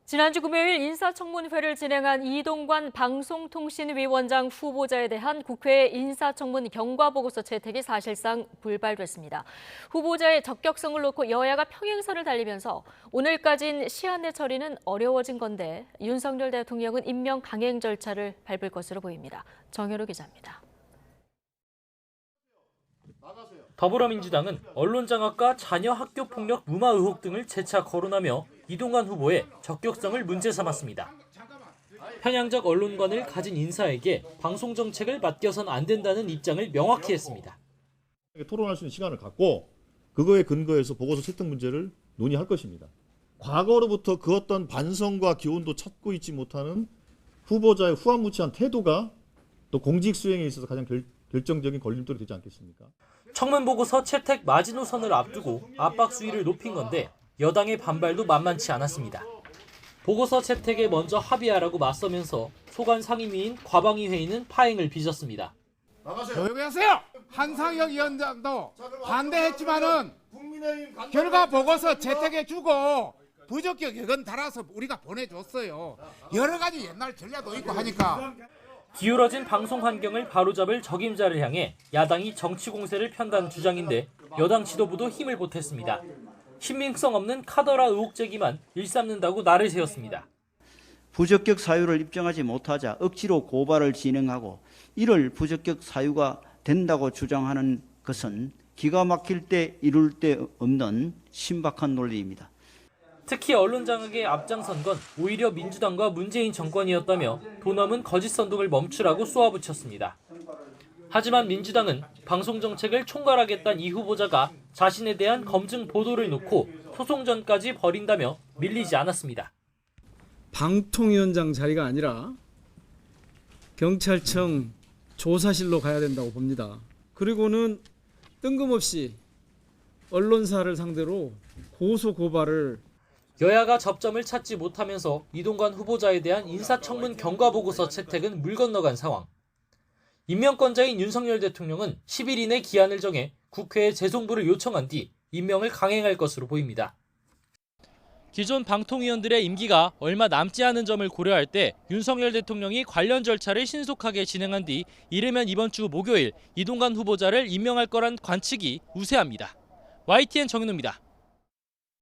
지난주 금요일 인사청문회를 진행한 이동관 방송통신위원장 후보자에 대한 국회 인사청문 경과보고서 채택이 사실상 불발됐습니다. 후보자의 적격성을 놓고 여야가 평행선을 달리면서 오늘까지인 시한 내 처리는 어려워진 건데 윤석열 대통령은 임명 강행 절차를 밟을 것으로 보입니다. 정현우 기자입니다. 더불어민주당은 언론장악과 자녀 학교폭력 무마 의혹 등을 재차 거론하며 이동관 후보의 적격성을 문제 삼았습니다. 편향적 언론관을 가진 인사에게 방송 정책을 맡겨선 안 된다는 입장을 명확히 했습니다. 토론할 수 있는 시간을 갖고 그거에 근거해서 보고서 채택 문제를 논의할 것입니다. 과거로부터 그 어떤 반성과 기원도 찾고 있지 못하는 후보자의 후한무치한 태도가 또 공직 수행에 있어서 가장 결정적인 걸림돌이 되지 않겠습니까? 청문 보고서 채택 마지노선을 앞두고 압박 수위를 높인 건데 여당의 반발도 만만치 않았습니다. 보고서 채택에 먼저 합의하라고 맞서면서 소관 상임위인 과방위 회의는 파행을 빚었습니다. 조용히 하세요. 한상혁 위원장도 반대했지만은 결과 보고서 채택해주고 부적격 여건 달아서 우리가 보내줬어요. 여러 가지 옛날 전략도 있고 하니까. 기울어진 방송 환경을 바로잡을 적임자를 향해 야당이 정치 공세를 편다는 주장인데 여당 지도부도 힘을 보탰습니다. 신빙성 없는 카더라 의혹 제기만 일삼는다고 날을 세웠습니다. 부적격 사유를 입증하지 못하자 억지로 고발을 진행하고 이를 부적격 사유가 된다고 주장하는 것은 기가 막힐 때 이룰 데 없는 신박한 논리입니다. 특히 언론 장악에 앞장선 건 오히려 민주당과 문재인 정권이었다며 도넘은 거짓 선동을 멈추라고 쏘아붙였습니다. 하지만 민주당은 방송 정책을 총괄하겠다는 이 후보자가 자신에 대한 검증 보도를 놓고 소송전까지 벌인다며 밀리지 않았습니다. 방통위원장 자리가 아니라 경찰청 조사실로 가야 된다고 봅니다. 그리고는 뜬금없이 언론사를 상대로 고소 고발을 여야가 접점을 찾지 못하면서 이동관 후보자에 대한 인사청문 경과보고서 채택은 물 건너간 상황. 임명권자인 윤석열 대통령은 10일 이내 기한을 정해 국회에 재송부를 요청한 뒤 임명을 강행할 것으로 보입니다. 기존 방통위원들의 임기가 얼마 남지 않은 점을 고려할 때 윤석열 대통령이 관련 절차를 신속하게 진행한 뒤 이르면 이번 주 목요일 이동관 후보자를 임명할 거란 관측이 우세합니다. YTN 정현우입니다.